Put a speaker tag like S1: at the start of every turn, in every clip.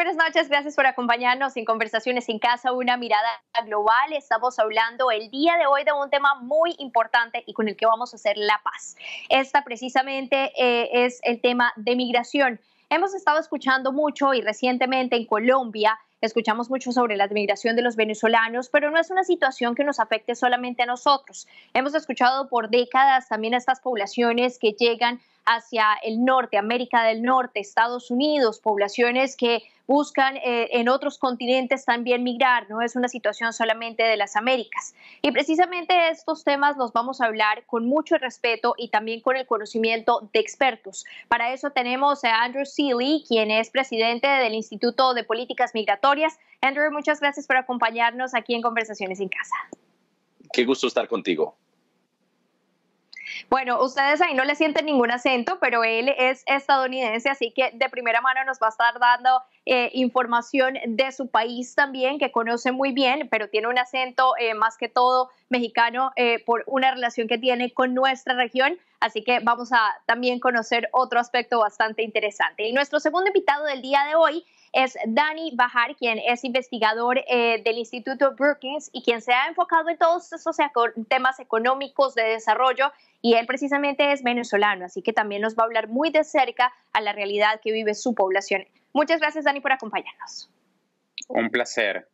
S1: buenas noches, gracias por acompañarnos en Conversaciones en Casa, una mirada global. Estamos hablando el día de hoy de un tema muy importante y con el que vamos a hacer la paz. Esta precisamente es el tema de migración. Hemos estado escuchando mucho y recientemente en Colombia escuchamos mucho sobre la migración de los venezolanos, pero no es una situación que nos afecte solamente a nosotros. Hemos escuchado por décadas también a estas poblaciones que llegan hacia el norte, América del Norte, Estados Unidos, poblaciones que buscan en otros continentes también migrar, no es una situación solamente de las Américas. Y precisamente estos temas los vamos a hablar con mucho respeto y también con el conocimiento de expertos. Para eso tenemos a Andrew Seeley, quien es presidente del Instituto de Políticas Migratorias. Andrew, muchas gracias por acompañarnos aquí en Conversaciones en Casa.
S2: Qué gusto estar contigo.
S1: Bueno, ustedes ahí no le sienten ningún acento, pero él es estadounidense, así que de primera mano nos va a estar dando información de su país también, que conoce muy bien, pero tiene un acento más que todo mexicano por una relación que tiene con nuestra región. Así que vamos a también conocer otro aspecto bastante interesante. Y nuestro segundo invitado del día de hoy es Dani Bahar, quien es investigador del Instituto Brookings y quien se ha enfocado en todos estos temas económicos de desarrollo, y él precisamente es venezolano, así que también nos va a hablar muy de cerca a la realidad que vive su población. Muchas gracias, Dani, por acompañarnos.
S3: Un placer.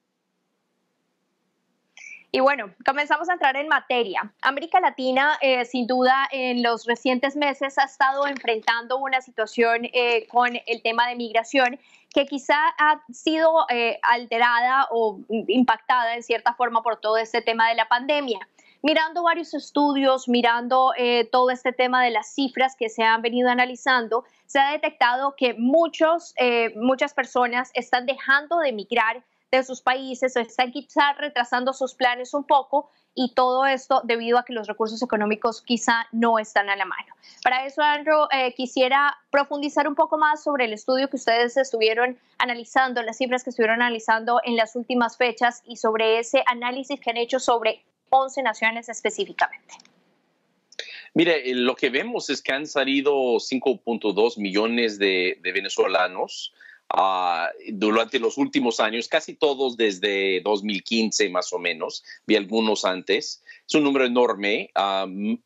S1: Y bueno, comenzamos a entrar en materia. América Latina, sin duda, en los recientes meses ha estado enfrentando una situación con el tema de migración que quizá ha sido alterada o impactada en cierta forma por todo este tema de la pandemia. Mirando varios estudios, mirando todo este tema de las cifras que se han venido analizando, se ha detectado que muchas personas están dejando de migrar de sus países o están quizá retrasando sus planes un poco, y todo esto debido a que los recursos económicos quizá no están a la mano. Para eso, Andrew, quisiera profundizar un poco más sobre el estudio que ustedes estuvieron analizando, las cifras que estuvieron analizando en las últimas fechas y sobre ese análisis que han hecho sobre 11 naciones específicamente.
S2: Mire, lo que vemos es que han salido 5.2 millones de venezolanos durante los últimos años, casi todos desde 2015 más o menos, vi algunos antes. Es un número enorme,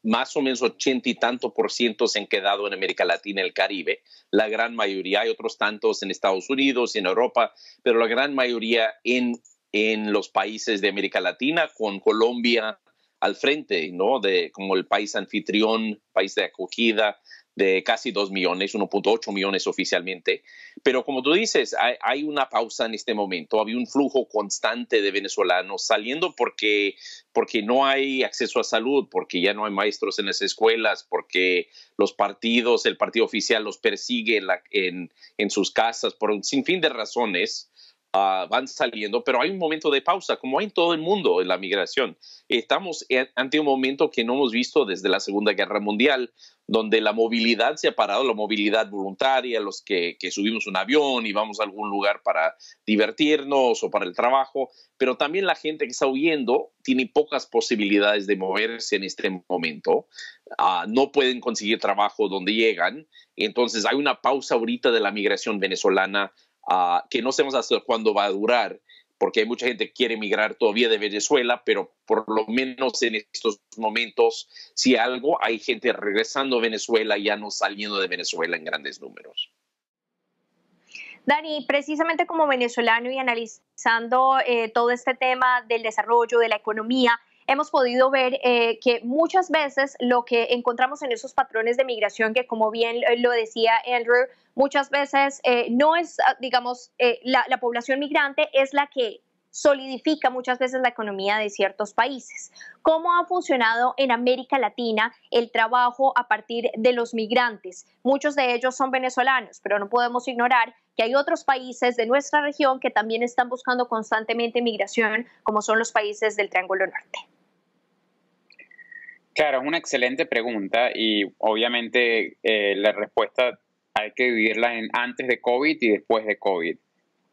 S2: más o menos 80 y tanto por ciento se han quedado en América Latina y el Caribe. La gran mayoría, hay otros tantos en Estados Unidos y en Europa, pero la gran mayoría en los países de América Latina, con Colombia al frente, ¿no? Como el país anfitrión, país de acogida, de casi 2 millones, 1.8 millones oficialmente. Pero como tú dices, hay una pausa en este momento. Había un flujo constante de venezolanos saliendo porque no hay acceso a salud, porque ya no hay maestros en las escuelas, porque el partido oficial los persigue en sus casas por un sinfín de razones. Van saliendo, pero hay un momento de pausa, como hay en todo el mundo en la migración. Estamos ante un momento que no hemos visto desde la Segunda Guerra Mundial, donde la movilidad se ha parado, la movilidad voluntaria, los que subimos un avión y vamos a algún lugar para divertirnos o para el trabajo, pero también la gente que está huyendo tiene pocas posibilidades de moverse en este momento. No pueden conseguir trabajo donde llegan, entonces hay una pausa ahorita de la migración venezolana que no sabemos hasta cuándo va a durar, porque hay mucha gente que quiere emigrar todavía de Venezuela, pero por lo menos en estos momentos, si algo, hay gente regresando a Venezuela, ya no saliendo de Venezuela en grandes números.
S1: Dani, precisamente como venezolano y analizando todo este tema del desarrollo, de la economía, hemos podido ver que muchas veces lo que encontramos en esos patrones de migración, que como bien lo decía Andrew, muchas veces no es, digamos, la población migrante es la que solidifica muchas veces la economía de ciertos países. ¿Cómo ha funcionado en América Latina el trabajo a partir de los migrantes? Muchos de ellos son venezolanos, pero no podemos ignorar que hay otros países de nuestra región que también están buscando constantemente migración, como son los países del Triángulo Norte.
S3: Claro, es una excelente pregunta y obviamente la respuesta hay que dividirla en antes de COVID y después de COVID.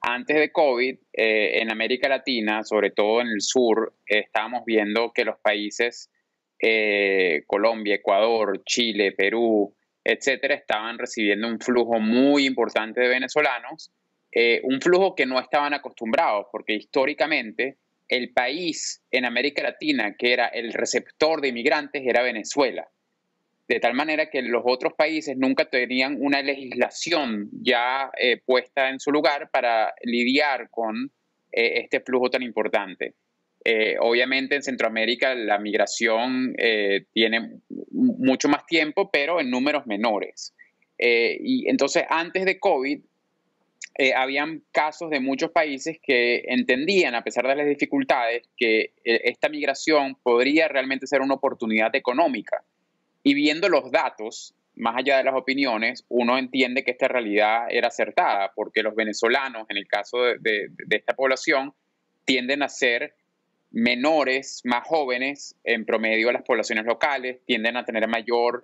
S3: Antes de COVID, en América Latina, sobre todo en el sur, estábamos viendo que los países Colombia, Ecuador, Chile, Perú, etcétera, estaban recibiendo un flujo muy importante de venezolanos un flujo que no estaban acostumbrados, porque históricamente el país en América Latina que era el receptor de inmigrantes era Venezuela. De tal manera que los otros países nunca tenían una legislación ya puesta en su lugar para lidiar con este flujo tan importante. Obviamente en Centroamérica la migración tiene mucho más tiempo, pero en números menores. Y entonces antes de COVID habían casos de muchos países que entendían, a pesar de las dificultades, que esta migración podría realmente ser una oportunidad económica. Y viendo los datos, más allá de las opiniones, uno entiende que esta realidad era acertada, porque los venezolanos, en el caso de esta población, tienden a ser menores, más jóvenes en promedio a las poblaciones locales, tienden a tener mayores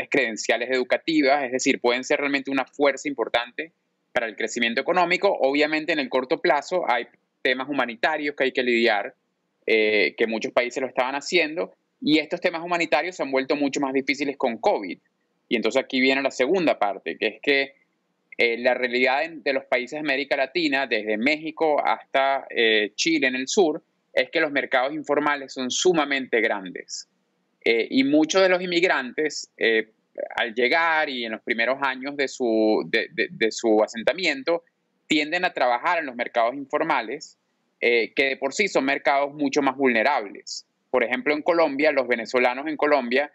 S3: credenciales educativas, es decir, pueden ser realmente una fuerza importante para el crecimiento económico. Obviamente en el corto plazo hay temas humanitarios que hay que lidiar, que muchos países lo estaban haciendo, y estos temas humanitarios se han vuelto mucho más difíciles con COVID. Y entonces aquí viene la segunda parte, que es que la realidad de los países de América Latina, desde México hasta Chile en el sur, es que los mercados informales son sumamente grandes. Y muchos de los inmigrantes, al llegar y en los primeros años de su asentamiento, tienden a trabajar en los mercados informales, que de por sí son mercados mucho más vulnerables. Por ejemplo, en Colombia, los venezolanos en Colombia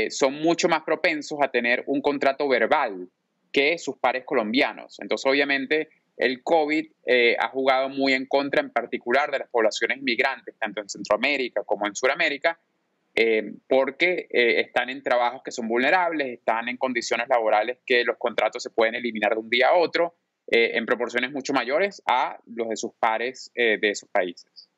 S3: son mucho más propensos a tener un contrato verbal que sus pares colombianos. Entonces, obviamente, el COVID ha jugado muy en contra, en particular, de las poblaciones inmigrantes, tanto en Centroamérica como en Sudamérica, porque están en trabajos que son vulnerables, están en condiciones laborales que los contratos se pueden eliminar de un día a otro, en proporciones mucho mayores a los de sus pares de esos países.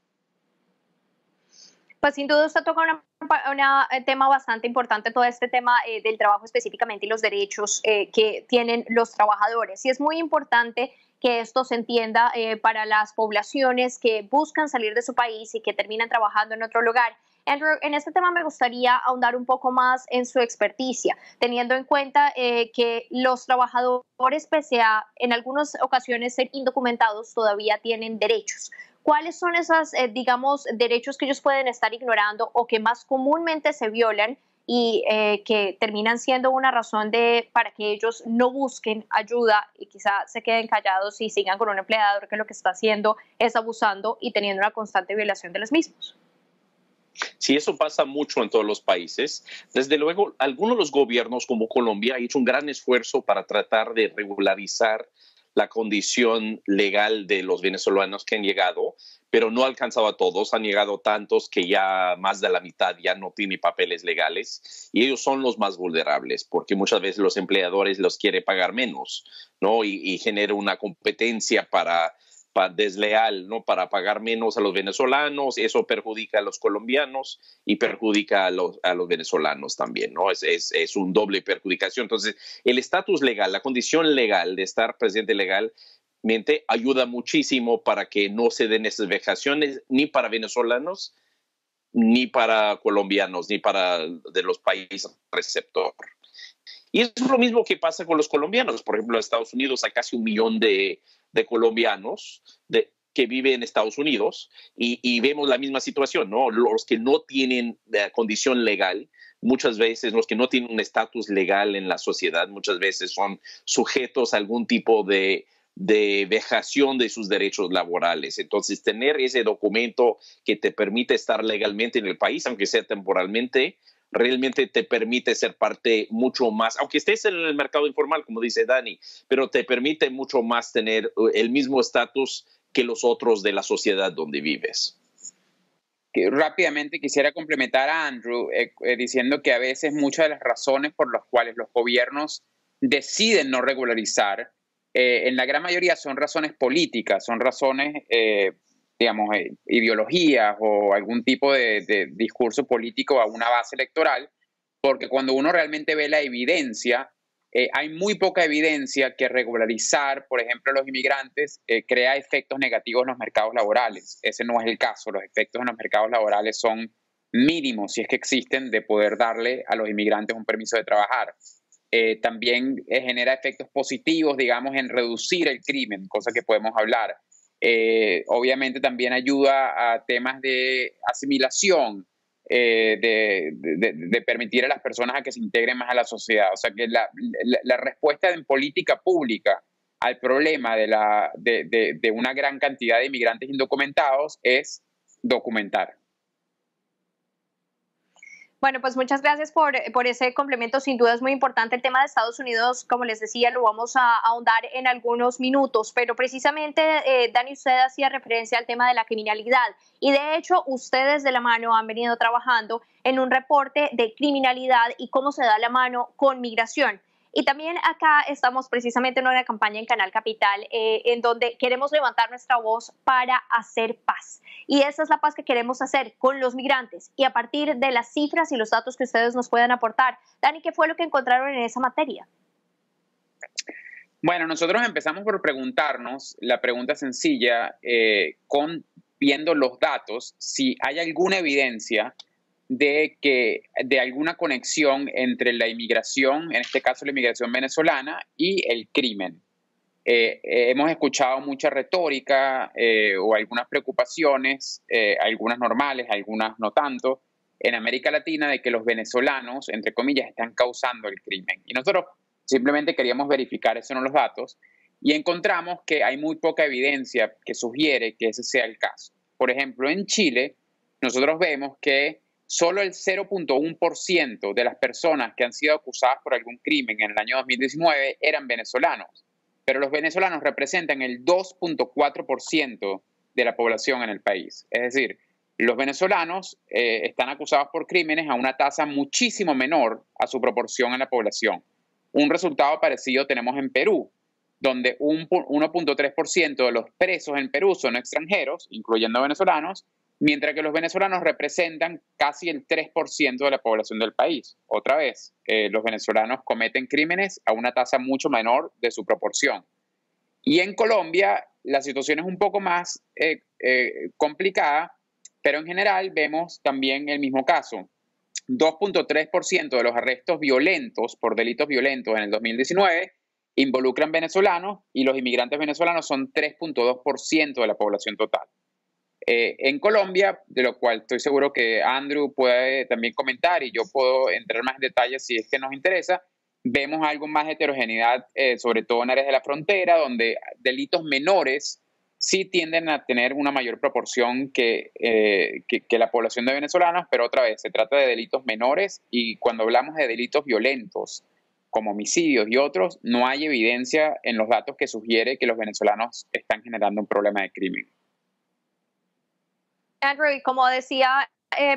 S1: Pues sin duda usted toca un tema bastante importante, todo este tema del trabajo específicamente y los derechos que tienen los trabajadores. Y es muy importante que esto se entienda para las poblaciones que buscan salir de su país y que terminan trabajando en otro lugar. Andrew, en este tema me gustaría ahondar un poco más en su experticia, teniendo en cuenta que los trabajadores, pese a en algunas ocasiones ser indocumentados, todavía tienen derechos. ¿Cuáles son esos, digamos, derechos que ellos pueden estar ignorando o que más comúnmente se violan y que terminan siendo una razón para que ellos no busquen ayuda y quizá se queden callados y sigan con un empleador que lo que está haciendo es abusando y teniendo una constante violación de los mismos?
S2: Sí, eso pasa mucho en todos los países. Desde luego, algunos de los gobiernos como Colombia han hecho un gran esfuerzo para tratar de regularizar la condición legal de los venezolanos que han llegado, pero no ha alcanzado a todos. Han llegado tantos que ya más de la mitad ya no tienen papeles legales y ellos son los más vulnerables porque muchas veces los empleadores los quieren pagar menos, ¿no? Y genera una competencia para desleal, ¿no? Para pagar menos a los venezolanos, eso perjudica a los colombianos y perjudica a los venezolanos también, ¿no? Es un doble perjudicación. Entonces, el estatus legal, la condición legal de estar presente legalmente ayuda muchísimo para que no se den esas vejaciones ni para venezolanos, ni para colombianos, ni para de los países receptor. Y es lo mismo que pasa con los colombianos. Por ejemplo, en Estados Unidos hay casi 1 millón de colombianos que viven en Estados Unidos y vemos la misma situación, ¿no? Los que no tienen condición legal, muchas veces los que no tienen un estatus legal en la sociedad, muchas veces son sujetos a algún tipo de vejación de sus derechos laborales. Entonces, tener ese documento que te permite estar legalmente en el país, aunque sea temporalmente, realmente te permite ser parte mucho más, aunque estés en el mercado informal, como dice Dani, pero te permite mucho más tener el mismo estatus que los otros de la sociedad donde vives.
S3: Rápidamente quisiera complementar a Andrew diciendo que a veces muchas de las razones por las cuales los gobiernos deciden no regularizar, en la gran mayoría son razones políticas, son razones digamos, ideologías o algún tipo de discurso político a una base electoral, porque cuando uno realmente ve la evidencia, hay muy poca evidencia que regularizar, por ejemplo, a los inmigrantes crea efectos negativos en los mercados laborales. Ese no es el caso. Los efectos en los mercados laborales son mínimos, si es que existen, de poder darle a los inmigrantes un permiso de trabajar. También genera efectos positivos, digamos, en reducir el crimen, cosa que podemos hablar. Obviamente también ayuda a temas de asimilación, de permitir a las personas a que se integren más a la sociedad. O sea que la respuesta en política pública al problema de una gran cantidad de inmigrantes indocumentados es documentar.
S1: Bueno, pues muchas gracias por ese complemento. Sin duda es muy importante el tema de Estados Unidos. Como les decía, lo vamos a ahondar en algunos minutos, pero precisamente, Dani, usted hacía referencia al tema de la criminalidad y de hecho ustedes de la mano han venido trabajando en un reporte de criminalidad y cómo se da la mano con migración. Y también acá estamos precisamente en una campaña en Canal Capital en donde queremos levantar nuestra voz para hacer paz. Y esa es la paz que queremos hacer con los migrantes. Y a partir de las cifras y los datos que ustedes nos puedan aportar, Dani, ¿qué fue lo que encontraron en esa materia?
S3: Bueno, nosotros empezamos por preguntarnos la pregunta sencilla, viendo los datos, si hay alguna evidencia de alguna conexión entre la inmigración, en este caso la inmigración venezolana, y el crimen. Hemos escuchado mucha retórica o algunas preocupaciones, algunas normales, algunas no tanto, en América Latina de que los venezolanos, entre comillas, están causando el crimen. Y nosotros simplemente queríamos verificar eso en los datos y encontramos que hay muy poca evidencia que sugiere que ese sea el caso. Por ejemplo, en Chile, nosotros vemos que solo el 0.1% de las personas que han sido acusadas por algún crimen en el año 2019 eran venezolanos, pero los venezolanos representan el 2.4% de la población en el país. Es decir, los venezolanos están acusados por crímenes a una tasa muchísimo menor a su proporción en la población. Un resultado parecido tenemos en Perú, donde un 1.3% de los presos en Perú son extranjeros, incluyendo venezolanos, mientras que los venezolanos representan casi el 3% de la población del país. Otra vez, los venezolanos cometen crímenes a una tasa mucho menor de su proporción. Y en Colombia la situación es un poco más complicada, pero en general vemos también el mismo caso. 2.3% de los arrestos violentos por delitos violentos en el 2019 involucran venezolanos y los inmigrantes venezolanos son 3.2% de la población total. En Colombia, de lo cual estoy seguro que Andrew puede también comentar y yo puedo entrar más en detalles si es que nos interesa, vemos algo más de heterogeneidad, sobre todo en áreas de la frontera, donde delitos menores sí tienden a tener una mayor proporción que la población de venezolanos, pero otra vez, se trata de delitos menores y cuando hablamos de delitos violentos, como homicidios y otros, no hay evidencia en los datos que sugiere que los venezolanos están generando un problema de crimen.
S1: Andrew, y como decía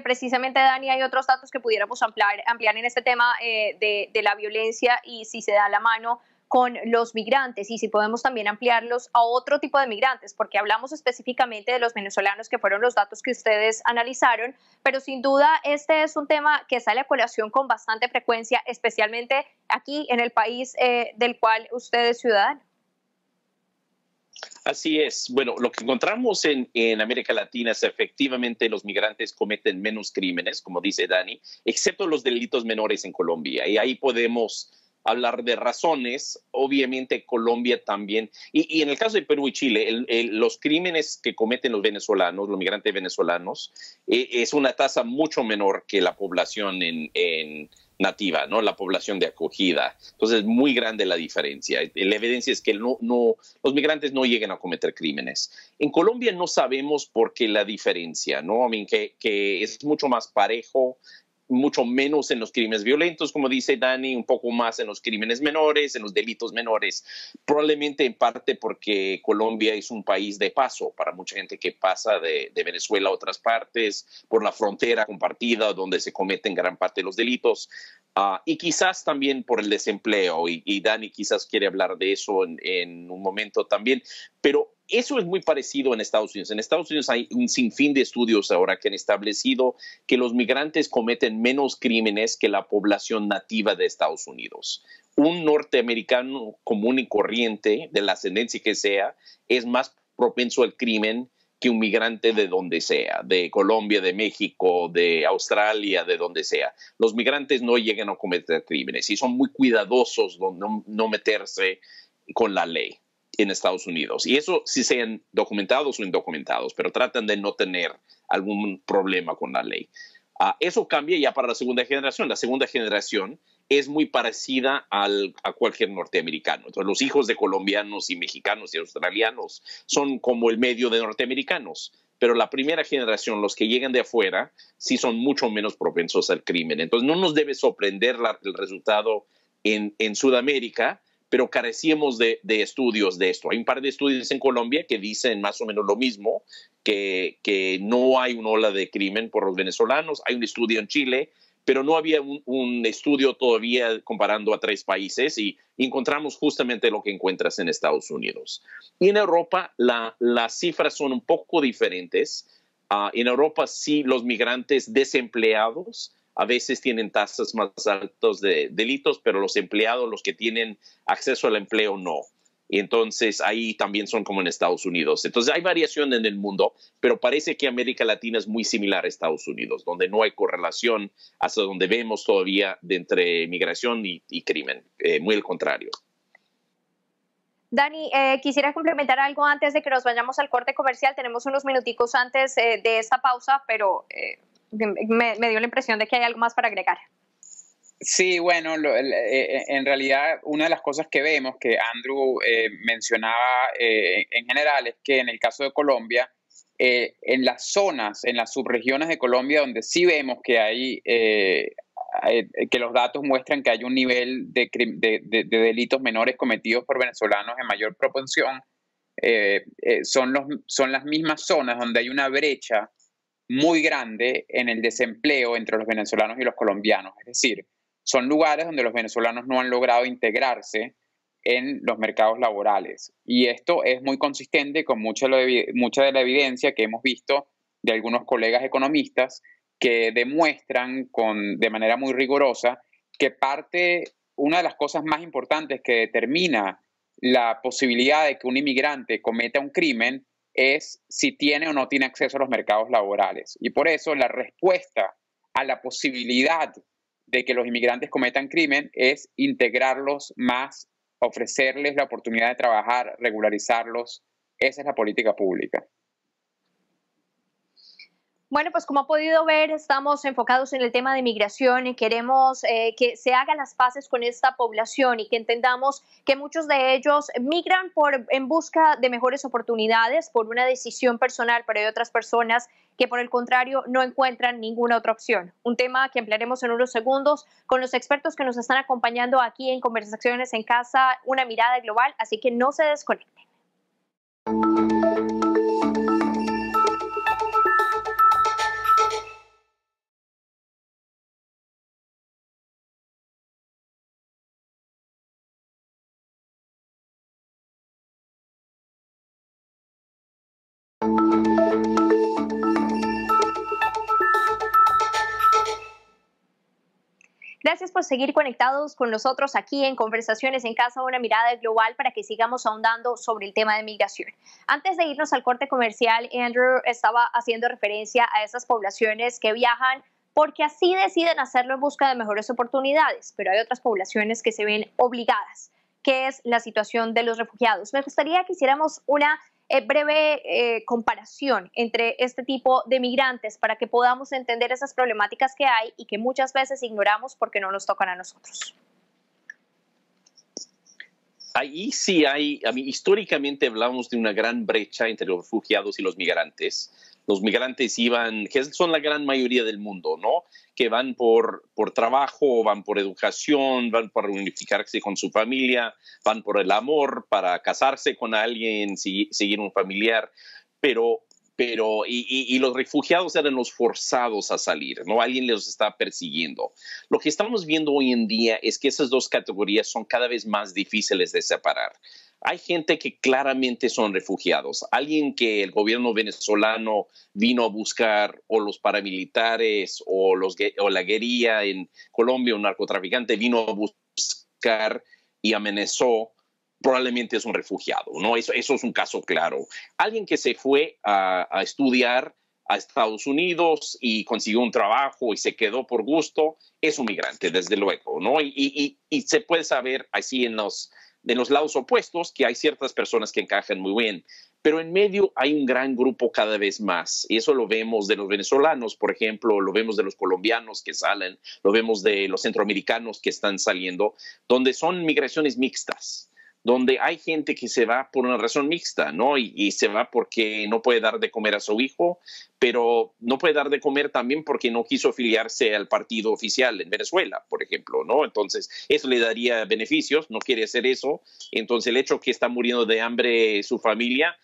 S1: precisamente Dani, hay otros datos que pudiéramos ampliar en este tema de la violencia y si se da la mano con los migrantes y si podemos también ampliarlos a otro tipo de migrantes, porque hablamos específicamente de los venezolanos que fueron los datos que ustedes analizaron, pero sin duda este es un tema que sale a colación con bastante frecuencia, especialmente aquí en el país del cual usted es ciudadano.
S2: Así es. Bueno, lo que encontramos en América Latina es efectivamente los migrantes cometen menos crímenes, como dice Dani, excepto los delitos menores en Colombia. Y ahí podemos hablar de razones. Obviamente Colombia también. Y en el caso de Perú y Chile, los crímenes que cometen los venezolanos, los migrantes venezolanos, es una tasa mucho menor que la población en nativa, ¿no? La población de acogida. Entonces es muy grande la diferencia. La evidencia es que los migrantes no llegan a cometer crímenes. En Colombia no sabemos por qué la diferencia, ¿no? Que es mucho más parejo, mucho menos en los crímenes violentos, como dice Dani, un poco más en los crímenes menores, en los delitos menores. Probablemente en parte porque Colombia es un país de paso para mucha gente que pasa de Venezuela a otras partes, por la frontera compartida donde se cometen gran parte de los delitos. Y quizás también por el desempleo, y Dani quizás quiere hablar de eso en un momento también, pero eso es muy parecido en Estados Unidos. En Estados Unidos hay un sinfín de estudios ahora que han establecido que los migrantes cometen menos crímenes que la población nativa de Estados Unidos. Un norteamericano común y corriente, de la ascendencia que sea, es más propenso al crimen que un migrante de donde sea, de Colombia, de México, de Australia, de donde sea. Los migrantes no llegan a cometer crímenes y son muy cuidadosos de no meterse con la ley en Estados Unidos. Y eso si sean documentados o indocumentados, pero tratan de no tener algún problema con la ley. Eso cambia ya para la segunda generación. La segunda generación es muy parecida a cualquier norteamericano. Entonces, los hijos de colombianos y mexicanos y australianos son como el medio de norteamericanos. Pero la primera generación, los que llegan de afuera, sí son mucho menos propensos al crimen. Entonces, no nos debe sorprender el resultado en Sudamérica, pero carecíamos de estudios de esto. Hay un par de estudios en Colombia que dicen más o menos lo mismo, que no hay una ola de crimen por los venezolanos. Hay un estudio en Chile, pero no había un estudio todavía comparando a 3 países y encontramos justamente lo que encuentras en Estados Unidos. Y en Europa las cifras son un poco diferentes. En Europa sí los migrantes desempleados a veces tienen tasas más altas de delitos, pero los empleados, los que tienen acceso al empleo, no. Y entonces ahí también son como en Estados Unidos. Entonces hay variación en el mundo, pero parece que América Latina es muy similar a Estados Unidos, donde no hay correlación hasta donde vemos todavía entre migración y crimen. Muy al contrario.
S1: Dani, quisiera complementar algo antes de que nos vayamos al corte comercial. Tenemos unos minuticos antes de esta pausa, pero me dio la impresión de que hay algo más para agregar.
S3: Sí, bueno, en realidad una de las cosas que vemos que Andrew mencionaba en general es que en el caso de Colombia, en las zonas, en las subregiones de Colombia donde sí vemos que hay, que los datos muestran que hay un nivel de delitos menores cometidos por venezolanos en mayor proporción, son las mismas zonas donde hay una brecha muy grande en el desempleo entre los venezolanos y los colombianos. Es decir, son lugares donde los venezolanos no han logrado integrarse en los mercados laborales. Y esto es muy consistente con mucha de la evidencia que hemos visto de algunos colegas economistas que demuestran de manera muy rigurosa que una de las cosas más importantes que determina la posibilidad de que un inmigrante cometa un crimen es si tiene o no tiene acceso a los mercados laborales. Y por eso la respuesta a la posibilidad de que los inmigrantes cometan crimen es integrarlos más, ofrecerles la oportunidad de trabajar, regularizarlos. Esa es la política pública.
S1: Bueno, pues como ha podido ver, estamos enfocados en el tema de migración y queremos que se hagan las paces con esta población y que entendamos que muchos de ellos migran en busca de mejores oportunidades por una decisión personal, pero hay otras personas que por el contrario no encuentran ninguna otra opción. Un tema que ampliaremos en unos segundos con los expertos que nos están acompañando aquí en Conversaciones en Casa, una mirada global, así que no se desconecten. Gracias por seguir conectados con nosotros aquí en Conversaciones en Casa, una mirada global para que sigamos ahondando sobre el tema de migración. Antes de irnos al corte comercial, Andrew estaba haciendo referencia a esas poblaciones que viajan porque así deciden hacerlo en busca de mejores oportunidades, pero hay otras poblaciones que se ven obligadas, que es la situación de los refugiados. Me gustaría que hiciéramos una breve comparación entre este tipo de migrantes para que podamos entender esas problemáticas que hay y que muchas veces ignoramos porque no nos tocan a nosotros.
S2: Ahí sí históricamente hablamos de una gran brecha entre los refugiados y los migrantes. Los migrantes iban, que son la gran mayoría del mundo, ¿no? Que van por trabajo, van por educación, van para unificarse con su familia, van por el amor, para casarse con alguien, seguir un familiar, pero los refugiados eran los forzados a salir, ¿no? Alguien los está persiguiendo. Lo que estamos viendo hoy en día es que esas dos categorías son cada vez más difíciles de separar. Hay gente que claramente son refugiados. Alguien que el gobierno venezolano vino a buscar, o los paramilitares, o la guerrilla en Colombia, un narcotraficante vino a buscar y amenazó probablemente es un refugiado, ¿no? Eso es un caso claro. Alguien que se fue a estudiar a Estados Unidos y consiguió un trabajo y se quedó por gusto, es un migrante, desde luego, ¿no? Y se puede saber así en los lados opuestos que hay ciertas personas que encajan muy bien, pero en medio hay un gran grupo cada vez más, y eso lo vemos de los venezolanos, por ejemplo, lo vemos de los colombianos que salen, lo vemos de los centroamericanos que están saliendo, donde son migraciones mixtas, donde hay gente que se va por una razón mixta, ¿no? Y se va porque no puede dar de comer a su hijo, pero no puede dar de comer también porque no quiso afiliarse al partido oficial en Venezuela, por ejemplo, ¿no? Entonces, eso le daría beneficios, no quiere hacer eso. Entonces, el hecho que está muriendo de hambre su familia,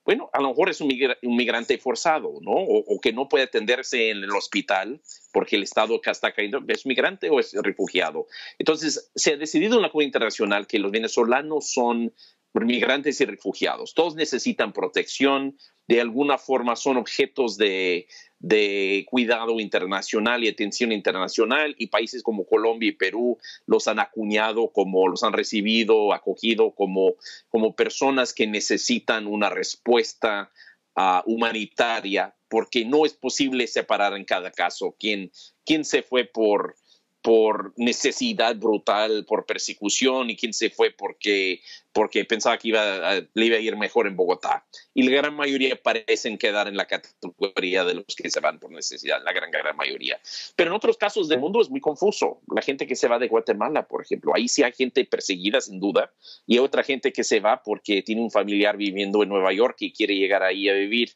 S2: bueno, a lo mejor es un migrante forzado, ¿no? O que no puede atenderse en el hospital porque el Estado que está cayendo, ¿es migrante o es refugiado? Entonces, se ha decidido en la comunidad internacional que los venezolanos son migrantes y refugiados. Todos necesitan protección, de alguna forma son objetos de cuidado internacional y atención internacional, y países como Colombia y Perú los han acuñado los han recibido, acogido como personas que necesitan una respuesta humanitaria, porque no es posible separar en cada caso quién se fue por necesidad brutal, por persecución, y quién se fue porque pensaba que le iba a ir mejor en Bogotá. Y la gran mayoría parecen quedar en la categoría de los que se van por necesidad, la gran mayoría. Pero en otros casos del mundo es muy confuso. La gente que se va de Guatemala, por ejemplo, ahí sí hay gente perseguida sin duda, y hay otra gente que se va porque tiene un familiar viviendo en Nueva York y quiere llegar ahí a vivir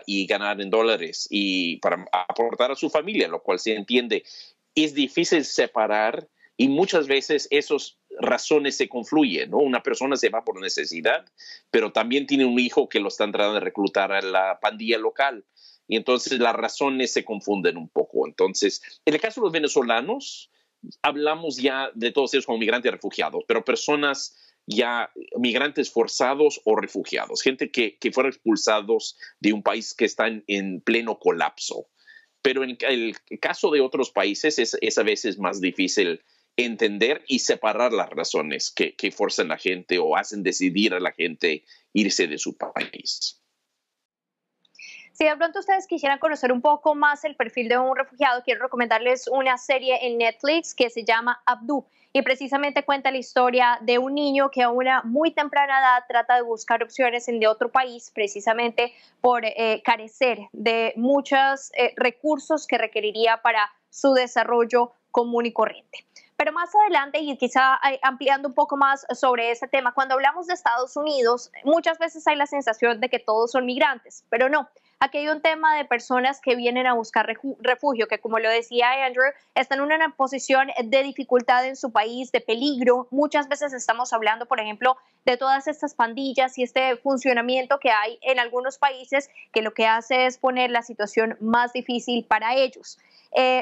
S2: y ganar en dólares y para aportar a su familia, lo cual se entiende. Es difícil separar y muchas veces esas razones se confluyen, ¿no? Una persona se va por necesidad, pero también tiene un hijo que lo están tratando de reclutar a la pandilla local. Y entonces las razones se confunden un poco. Entonces, en el caso de los venezolanos, hablamos ya de todos ellos como migrantes y refugiados, pero personas ya migrantes forzados o refugiados, gente que fueron expulsados de un país que está en pleno colapso. Pero en el caso de otros países es a veces más difícil entender y separar las razones que forzan a la gente o hacen decidir a la gente irse de su país.
S1: Si de pronto ustedes quisieran conocer un poco más el perfil de un refugiado, quiero recomendarles una serie en Netflix que se llama Abdu, y precisamente cuenta la historia de un niño que a una muy temprana edad trata de buscar opciones en de otro país, precisamente por carecer de muchos recursos que requeriría para su desarrollo común y corriente. Pero más adelante, y quizá ampliando un poco más sobre ese tema, cuando hablamos de Estados Unidos, muchas veces hay la sensación de que todos son migrantes, pero no. Aquí hay un tema de personas que vienen a buscar refugio, que como lo decía Andrew, están en una posición de dificultad en su país, de peligro. Muchas veces estamos hablando, por ejemplo, de todas estas pandillas y este funcionamiento que hay en algunos países, que lo que hace es poner la situación más difícil para ellos.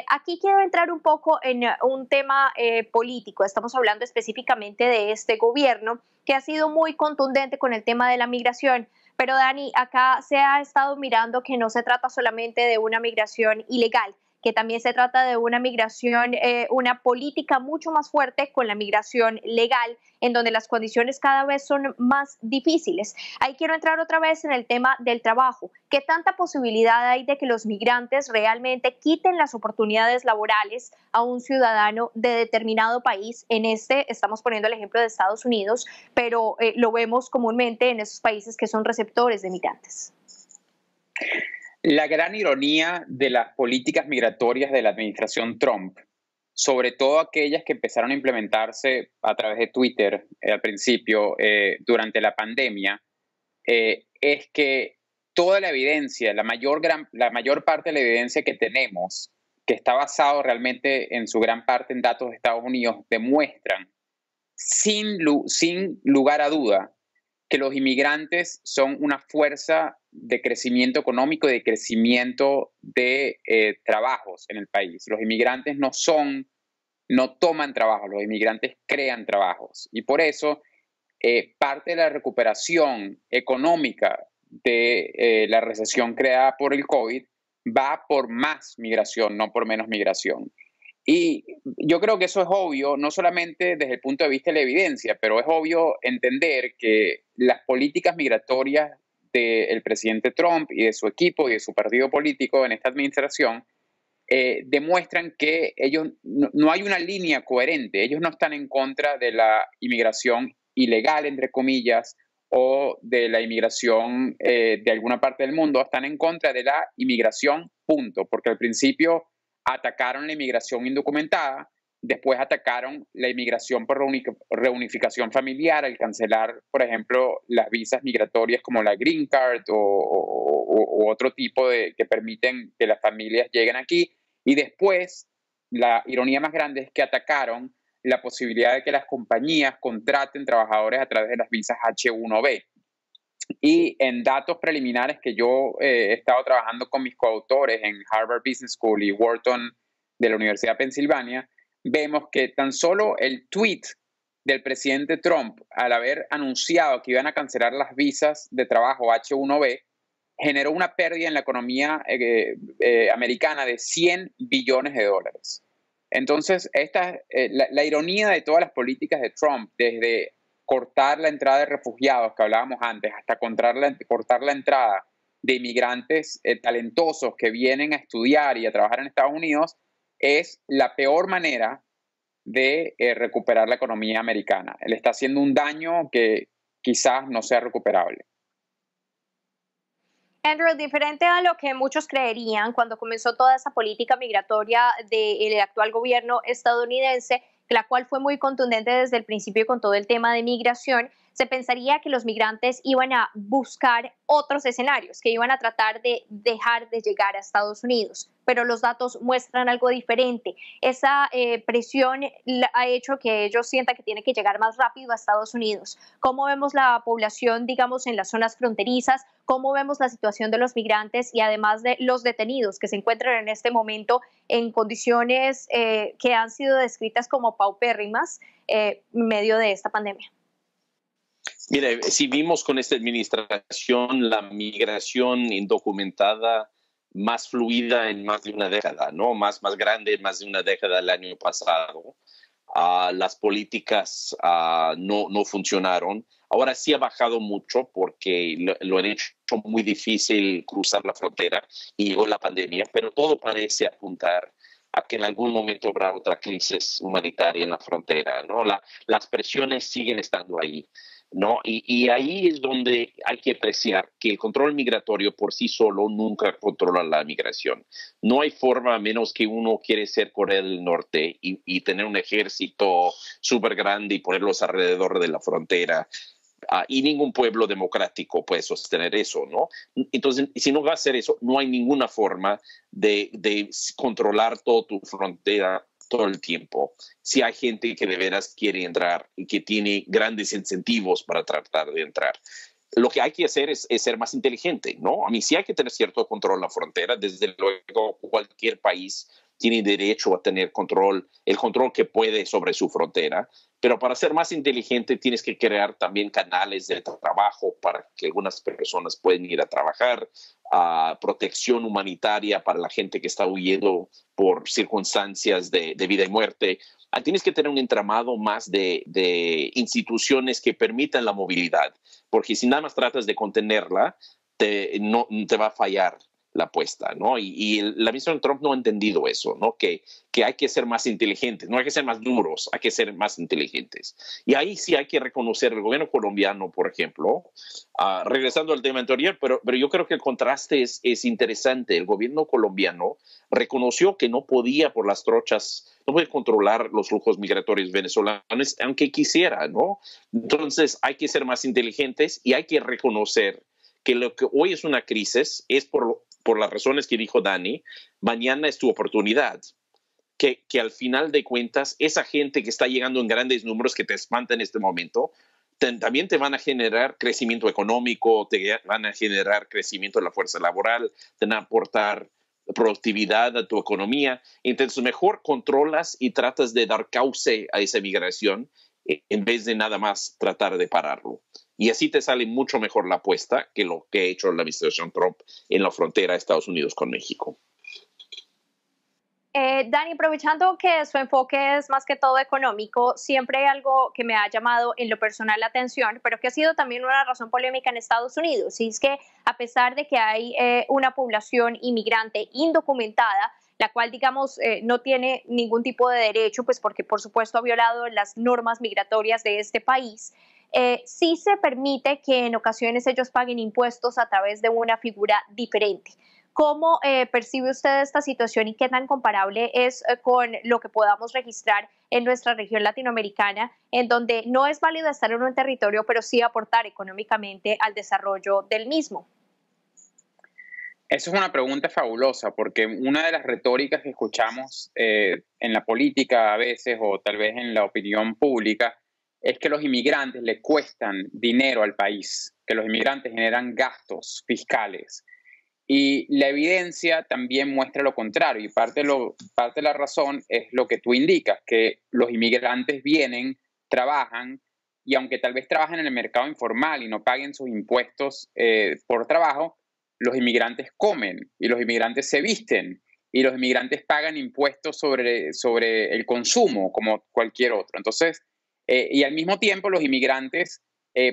S1: Aquí quiero entrar un poco en un tema político. Estamos hablando específicamente de este gobierno que ha sido muy contundente con el tema de la migración. Pero Dani, acá se ha estado mirando que no se trata solamente de una migración ilegal, que también se trata de una migración, una política mucho más fuerte con la migración legal, en donde las condiciones cada vez son más difíciles. Ahí quiero entrar otra vez en el tema del trabajo. ¿Qué tanta posibilidad hay de que los migrantes realmente quiten las oportunidades laborales a un ciudadano de determinado país? Estamos poniendo el ejemplo de Estados Unidos, pero lo vemos comúnmente en esos países que son receptores de migrantes.
S3: La gran ironía de las políticas migratorias de la administración Trump, sobre todo aquellas que empezaron a implementarse a través de Twitter al principio, durante la pandemia, es que toda la evidencia, la mayor parte de la evidencia que tenemos, que está basado realmente en su gran parte en datos de Estados Unidos, demuestran sin lugar a duda que los inmigrantes son una fuerza de crecimiento económico y de crecimiento de trabajos en el país. Los inmigrantes no toman trabajo, los inmigrantes crean trabajos. Y por eso parte de la recuperación económica de la recesión creada por el COVID va por más migración, no por menos migración. Y yo creo que eso es obvio, no solamente desde el punto de vista de la evidencia, pero es obvio entender que las políticas migratorias del presidente Trump y de su equipo y de su partido político en esta administración demuestran que ellos no hay una línea coherente. Ellos no están en contra de la inmigración ilegal, entre comillas, o de la inmigración de alguna parte del mundo. Están en contra de la inmigración, punto, porque al principio atacaron la inmigración indocumentada, después atacaron la inmigración por reunificación familiar, al cancelar, por ejemplo, las visas migratorias como la Green Card o otro tipo que permiten que las familias lleguen aquí. Y después, la ironía más grande es que atacaron la posibilidad de que las compañías contraten trabajadores a través de las visas H-1B. Y en datos preliminares que yo he estado trabajando con mis coautores en Harvard Business School y Wharton de la Universidad de Pensilvania, vemos que tan solo el tweet del presidente Trump, al haber anunciado que iban a cancelar las visas de trabajo H-1B, generó una pérdida en la economía americana de $100 billones. Entonces, la ironía de todas las políticas de Trump, desde cortar la entrada de refugiados que hablábamos antes, hasta cortar la entrada de inmigrantes talentosos que vienen a estudiar y a trabajar en Estados Unidos, es la peor manera de recuperar la economía americana. Le está haciendo un daño que quizás no sea recuperable.
S1: Andrew, diferente a lo que muchos creerían cuando comenzó toda esa política migratoria del actual gobierno estadounidense, la cual fue muy contundente desde el principio con todo el tema de migración, se pensaría que los migrantes iban a buscar otros escenarios, que iban a tratar de dejar de llegar a Estados Unidos, pero los datos muestran algo diferente. Esa presión ha hecho que ellos sientan que tienen que llegar más rápido a Estados Unidos. ¿Cómo vemos la población, digamos, en las zonas fronterizas? ¿Cómo vemos la situación de los migrantes y además de los detenidos que se encuentran en este momento en condiciones que han sido descritas como paupérrimas en medio de esta pandemia?
S2: Mira, si vimos con esta administración la migración indocumentada más fluida en más de una década, ¿no? Más grande, más de una década el año pasado. Las políticas no funcionaron. Ahora sí ha bajado mucho porque lo han hecho muy difícil cruzar la frontera y llegó la pandemia, pero todo parece apuntar a que en algún momento habrá otra crisis humanitaria en la frontera, ¿no? Las presiones siguen estando ahí, ¿no? Y ahí es donde hay que apreciar que el control migratorio por sí solo nunca controla la migración. No hay forma, a menos que uno quiere ser Corea del Norte y tener un ejército súper grande y ponerlos alrededor de la frontera. Y ningún pueblo democrático puede sostener eso, ¿no? Entonces, si no va a hacer eso, no hay ninguna forma de controlar toda tu frontera todo el tiempo. Si hay gente que de veras quiere entrar y que tiene grandes incentivos para tratar de entrar. Lo que hay que hacer es ser más inteligente, ¿no? A mí sí hay que tener cierto control en la frontera. Desde luego, cualquier país tiene derecho a tener el control que puede sobre su frontera, pero para ser más inteligente tienes que crear también canales de trabajo para que algunas personas puedan ir a trabajar, protección humanitaria para la gente que está huyendo por circunstancias de vida y muerte. Tienes que tener un entramado más de instituciones que permitan la movilidad, porque si nada más tratas de contenerla, no te va a fallar la apuesta, ¿no? Y la administración Trump no ha entendido eso, ¿no? Que hay que ser más inteligentes, no hay que ser más duros, hay que ser más inteligentes. Y ahí sí hay que reconocer el gobierno colombiano, por ejemplo, regresando al tema anterior, pero yo creo que el contraste es interesante. El gobierno colombiano reconoció que no podía por las trochas, no puede controlar los flujos migratorios venezolanos, aunque quisiera, ¿no? Entonces hay que ser más inteligentes y hay que reconocer que lo que hoy es una crisis es por las razones que dijo Dani, mañana es tu oportunidad. Que al final de cuentas, esa gente que está llegando en grandes números que te espanta en este momento, también te van a generar crecimiento económico, te van a generar crecimiento de la fuerza laboral, te van a aportar productividad a tu economía. Entonces, mejor controlas y tratas de dar cauce a esa migración en vez de nada más tratar de pararlo. Y así te sale mucho mejor la apuesta que lo que ha hecho la administración Trump en la frontera de Estados Unidos con México.
S1: Dani, aprovechando que su enfoque es más que todo económico, siempre hay algo que me ha llamado en lo personal la atención, pero que ha sido también una razón polémica en Estados Unidos, y es que a pesar de que hay una población inmigrante indocumentada, la cual, digamos, no tiene ningún tipo de derecho, pues porque por supuesto ha violado las normas migratorias de este país, sí se permite que en ocasiones ellos paguen impuestos a través de una figura diferente. ¿Cómo percibe usted esta situación y qué tan comparable es con lo que podamos registrar en nuestra región latinoamericana, en donde no es válido estar en un territorio, pero sí aportar económicamente al desarrollo del mismo?
S3: Eso es una pregunta fabulosa, porque una de las retóricas que escuchamos en la política a veces, o tal vez en la opinión pública, es que los inmigrantes le cuestan dinero al país, que los inmigrantes generan gastos fiscales. Y la evidencia también muestra lo contrario, y parte de la razón es lo que tú indicas, que los inmigrantes vienen, trabajan, y aunque tal vez trabajen en el mercado informal y no paguen sus impuestos por trabajo, los inmigrantes comen, y los inmigrantes se visten, y los inmigrantes pagan impuestos sobre el consumo, como cualquier otro. Entonces, y al mismo tiempo los inmigrantes,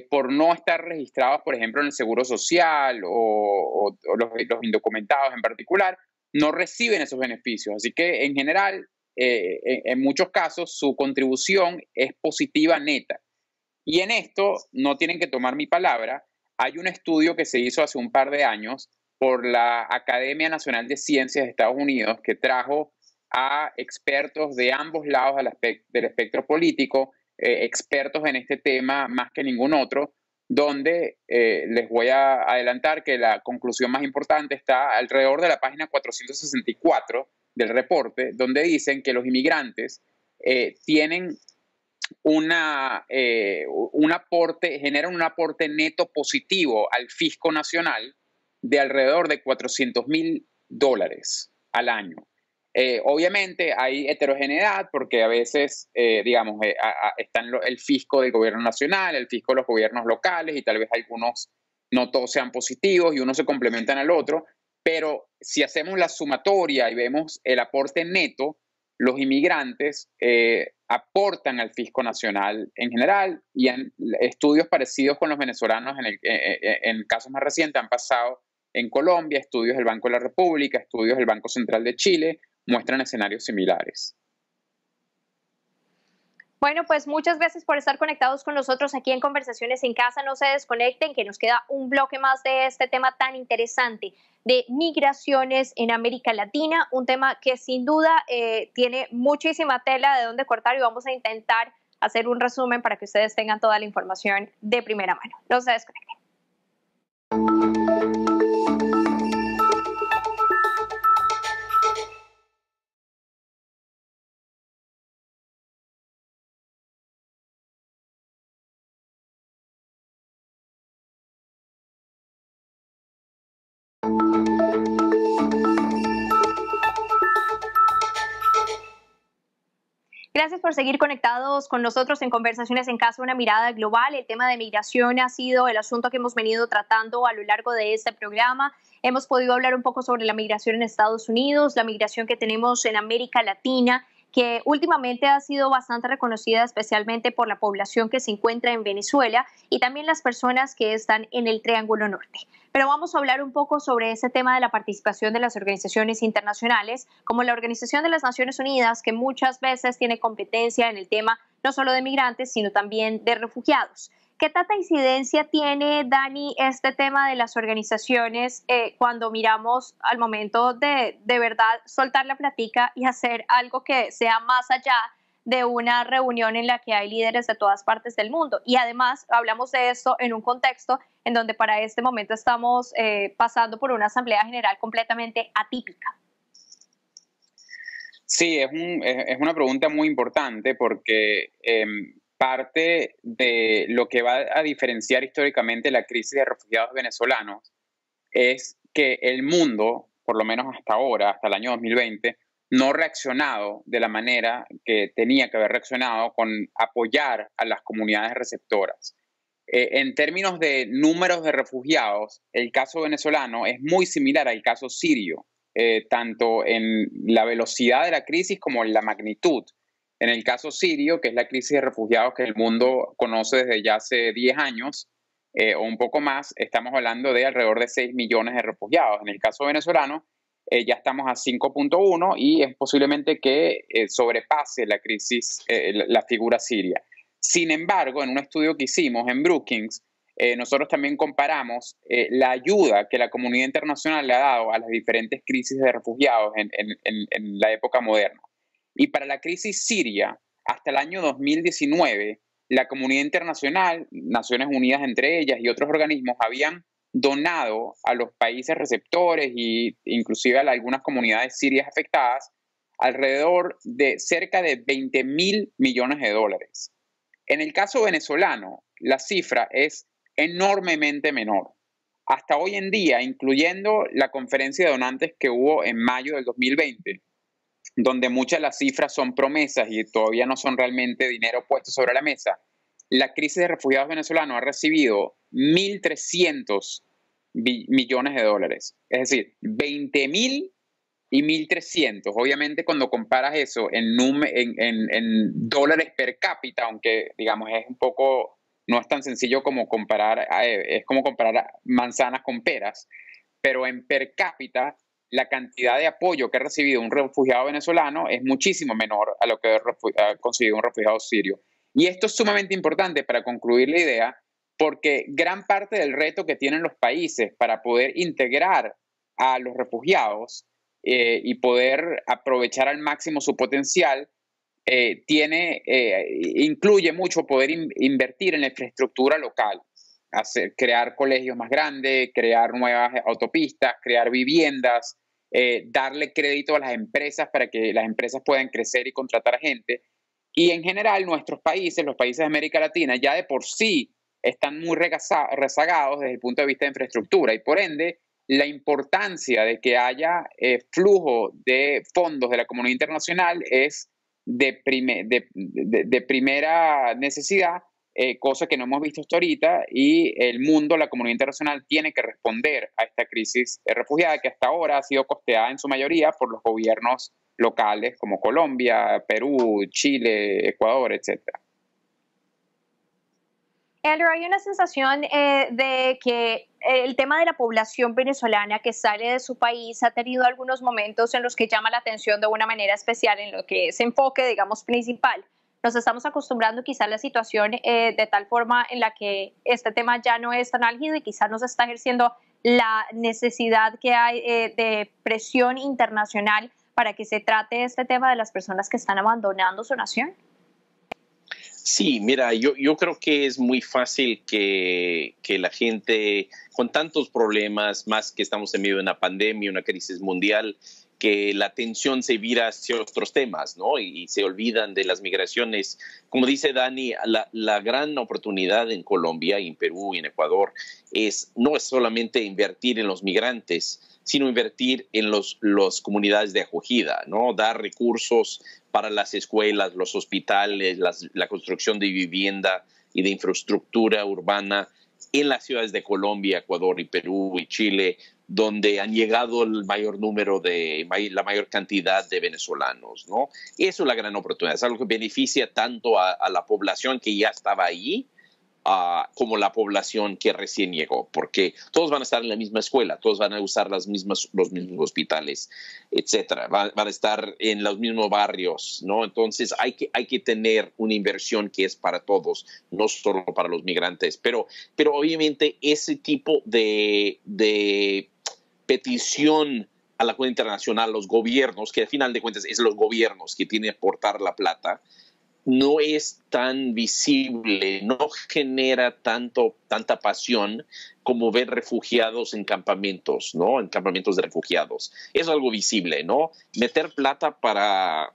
S3: por no estar registrados, por ejemplo, en el Seguro Social o los indocumentados en particular, no reciben esos beneficios. Así que, en general, en muchos casos, su contribución es positiva neta. Y en esto, no tienen que tomar mi palabra, hay un estudio que se hizo hace un par de años por la Academia Nacional de Ciencias de Estados Unidos, que trajo a expertos de ambos lados del espectro político, expertos en este tema más que ningún otro, donde les voy a adelantar que la conclusión más importante está alrededor de la página 464 del reporte, donde dicen que los inmigrantes tienen generan un aporte neto positivo al fisco nacional de alrededor de $400,000 al año. Obviamente hay heterogeneidad porque a veces, están el fisco del gobierno nacional, el fisco de los gobiernos locales, y tal vez algunos, no todos sean positivos y unos se complementan al otro, pero si hacemos la sumatoria y vemos el aporte neto, los inmigrantes aportan al fisco nacional en general, y en estudios parecidos con los venezolanos en casos más recientes han pasado en Colombia, estudios del Banco de la República, estudios del Banco Central de Chile, muestran escenarios similares.
S1: Bueno, pues muchas gracias por estar conectados con nosotros aquí en Conversaciones en Casa. No se desconecten, que nos queda un bloque más de este tema tan interesante de migraciones en América Latina, un tema que sin duda tiene muchísima tela de dónde cortar, y vamos a intentar hacer un resumen para que ustedes tengan toda la información de primera mano. No se desconecten. Gracias por seguir conectados con nosotros en Conversaciones en Casa, una mirada global. El tema de migración ha sido el asunto que hemos venido tratando a lo largo de este programa. Hemos podido hablar un poco sobre la migración en Estados Unidos, la migración que tenemos en América Latina, que últimamente ha sido bastante reconocida, especialmente por la población que se encuentra en Venezuela y también las personas que están en el Triángulo Norte. Pero vamos a hablar un poco sobre ese tema de la participación de las organizaciones internacionales, como la Organización de las Naciones Unidas, que muchas veces tiene competencia en el tema no solo de migrantes, sino también de refugiados. ¿Qué tanta incidencia tiene, Dani, este tema de las organizaciones cuando miramos al momento de verdad soltar la plática y hacer algo que sea más allá de una reunión en la que hay líderes de todas partes del mundo? Y además hablamos de esto en un contexto en donde para este momento estamos pasando por una asamblea general completamente atípica.
S3: Sí, es una pregunta muy importante porque parte de lo que va a diferenciar históricamente la crisis de refugiados venezolanos es que el mundo, por lo menos hasta ahora, hasta el año 2020, no ha reaccionado de la manera que tenía que haber reaccionado con apoyar a las comunidades receptoras. En términos de números de refugiados, el caso venezolano es muy similar al caso sirio. tanto en la velocidad de la crisis como en la magnitud. En el caso sirio, que es la crisis de refugiados que el mundo conoce desde ya hace 10 años o un poco más, estamos hablando de alrededor de 6 millones de refugiados. En el caso venezolano, ya estamos a 5.1 y es posiblemente que sobrepase la crisis, la figura siria. Sin embargo, en un estudio que hicimos en Brookings, nosotros también comparamos la ayuda que la comunidad internacional le ha dado a las diferentes crisis de refugiados en la época moderna. Y para la crisis siria, hasta el año 2019, la comunidad internacional, Naciones Unidas entre ellas y otros organismos, habían donado a los países receptores e inclusive a algunas comunidades sirias afectadas alrededor de cerca de 20.000 millones de dólares. En el caso venezolano, la cifra es enormemente menor. Hasta hoy en día, incluyendo la conferencia de donantes que hubo en mayo del 2020, donde muchas de las cifras son promesas y todavía no son realmente dinero puesto sobre la mesa, la crisis de refugiados venezolanos ha recibido 1.300 millones de dólares. Es decir, 20.000 y 1.300. Obviamente, cuando comparas eso en dólares per cápita, aunque digamos es un poco, no es tan sencillo como comparar, es como comparar manzanas con peras, pero en per cápita la cantidad de apoyo que ha recibido un refugiado venezolano es muchísimo menor a lo que ha conseguido un refugiado sirio. Y esto es sumamente importante para concluir la idea, porque gran parte del reto que tienen los países para poder integrar a los refugiados y poder aprovechar al máximo su potencial incluye mucho poder invertir en la infraestructura local, crear colegios más grandes, crear nuevas autopistas, crear viviendas, darle crédito a las empresas para que las empresas puedan crecer y contratar gente. Y en general nuestros países, los países de América Latina, ya de por sí están muy rezagados desde el punto de vista de infraestructura y por ende la importancia de que haya flujo de fondos de la comunidad internacional es de primera necesidad, cosa que no hemos visto hasta ahorita, y el mundo, la comunidad internacional, tiene que responder a esta crisis refugiada que hasta ahora ha sido costeada en su mayoría por los gobiernos locales como Colombia, Perú, Chile, Ecuador, etc.
S1: Andrew, hay una sensación de que el tema de la población venezolana que sale de su país ha tenido algunos momentos en los que llama la atención de una manera especial en lo que es enfoque, digamos, principal. Nos estamos acostumbrando quizá a la situación de tal forma en la que este tema ya no es tan álgido y quizá nos está ejerciendo la necesidad que hay de presión internacional para que se trate este tema de las personas que están abandonando su nación.
S2: Sí, mira, yo creo que es muy fácil que la gente con tantos problemas, más que estamos en medio de una pandemia, una crisis mundial, que la atención se vira hacia otros temas, ¿no? Y se olvidan de las migraciones. Como dice Dani, la gran oportunidad en Colombia, en Perú y en Ecuador no es solamente invertir en los migrantes, sino invertir en las comunidades de acogida, ¿no? Dar recursos para las escuelas, los hospitales, la construcción de vivienda y de infraestructura urbana en las ciudades de Colombia, Ecuador y Perú y Chile, donde han llegado la mayor cantidad de venezolanos, ¿no? Eso es la gran oportunidad, es algo que beneficia tanto a la población que ya estaba allí, como la población que recién llegó, porque todos van a estar en la misma escuela, todos van a usar los mismos hospitales, etcétera, van a estar en los mismos barrios, ¿no? Entonces hay que tener una inversión que es para todos, no solo para los migrantes, pero obviamente ese tipo de petición a la comunidad internacional, los gobiernos, que al final de cuentas es los gobiernos que tienen que aportar la plata, no es tan visible, no genera tanta pasión como ver refugiados en campamentos, ¿no? En campamentos de refugiados. Es algo visible, ¿no? Meter plata para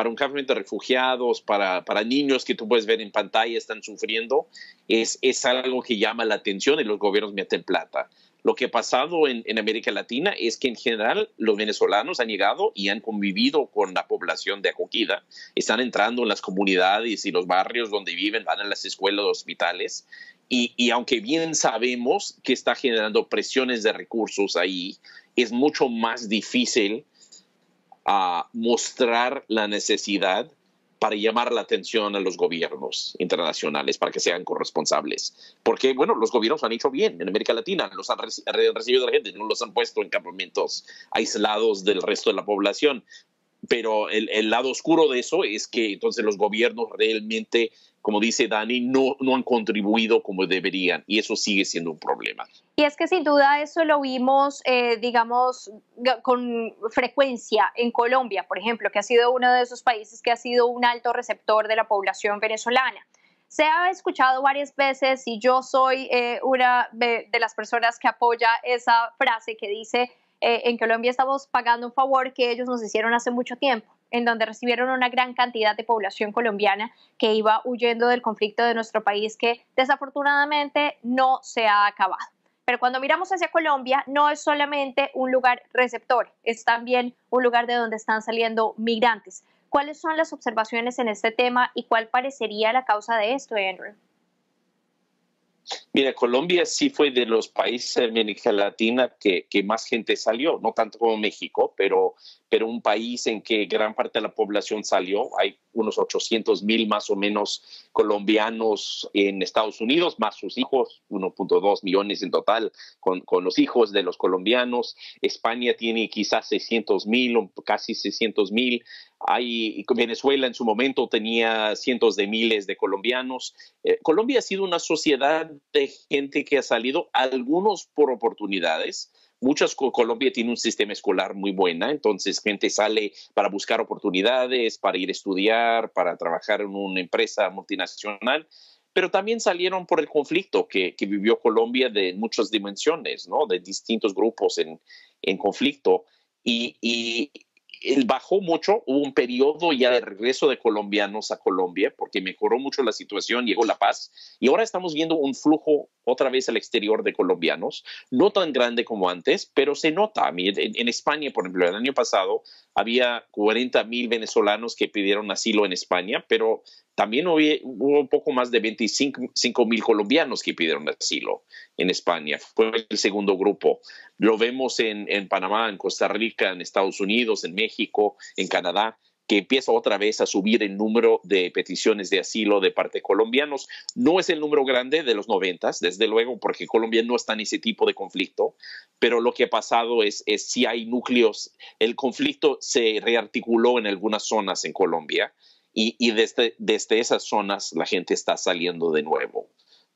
S2: un campamento de refugiados, para niños que tú puedes ver en pantalla están sufriendo, es algo que llama la atención y los gobiernos meten plata. Lo que ha pasado en América Latina es que en general los venezolanos han llegado y han convivido con la población de acogida. Están entrando en las comunidades y los barrios donde viven, van a las escuelas, hospitales. Y aunque bien sabemos que está generando presiones de recursos ahí es mucho más difícil mostrar la necesidad para llamar la atención a los gobiernos internacionales para que sean corresponsables. Porque, bueno, los gobiernos han hecho bien en América Latina, los han recibido de la gente, no los han puesto en campamentos aislados del resto de la población. Pero el lado oscuro de eso es que entonces los gobiernos realmente, como dice Dani, no han contribuido como deberían, y eso sigue siendo un problema.
S1: Y es que sin duda eso lo vimos, digamos, con frecuencia en Colombia, por ejemplo, que ha sido uno de esos países que ha sido un alto receptor de la población venezolana. Se ha escuchado varias veces, y yo soy una de las personas que apoya esa frase que dice, en Colombia estamos pagando un favor que ellos nos hicieron hace mucho tiempo, en donde recibieron una gran cantidad de población colombiana que iba huyendo del conflicto de nuestro país, que desafortunadamente no se ha acabado. Pero cuando miramos hacia Colombia, no es solamente un lugar receptor, es también un lugar de donde están saliendo migrantes. ¿Cuáles son las observaciones en este tema y cuál parecería la causa de esto, Andrew?
S2: Mira, Colombia sí fue de los países de América Latina que más gente salió, no tanto como México, pero un país en que gran parte de la población salió. Hay unos 800,000 más o menos colombianos en Estados Unidos, más sus hijos, 1.2 millones en total con los hijos de los colombianos. España tiene quizás 600,000 o casi 600,000. Venezuela en su momento tenía cientos de miles de colombianos. Colombia ha sido una sociedad de gente que ha salido, algunos por oportunidades. Colombia tiene un sistema escolar muy bueno, entonces gente sale para buscar oportunidades, para ir a estudiar, para trabajar en una empresa multinacional, pero también salieron por el conflicto que vivió Colombia de muchas dimensiones, ¿no? De distintos grupos en conflicto. Y él bajó mucho, hubo un periodo ya de regreso de colombianos a Colombia porque mejoró mucho la situación, llegó la paz y ahora estamos viendo un flujo otra vez al exterior de colombianos, no tan grande como antes, pero se nota. En España, por ejemplo, el año pasado había 40,000 venezolanos que pidieron asilo en España, pero también hubo un poco más de 25,000 colombianos que pidieron asilo en España. Fue el segundo grupo. Lo vemos en Panamá, en Costa Rica, en Estados Unidos, en México, en Canadá, que empieza otra vez a subir el número de peticiones de asilo de parte de colombianos. No es el número grande de los 90, desde luego, porque Colombia no está en ese tipo de conflicto, pero lo que ha pasado es si hay núcleos, el conflicto se rearticuló en algunas zonas en Colombia y desde esas zonas la gente está saliendo de nuevo,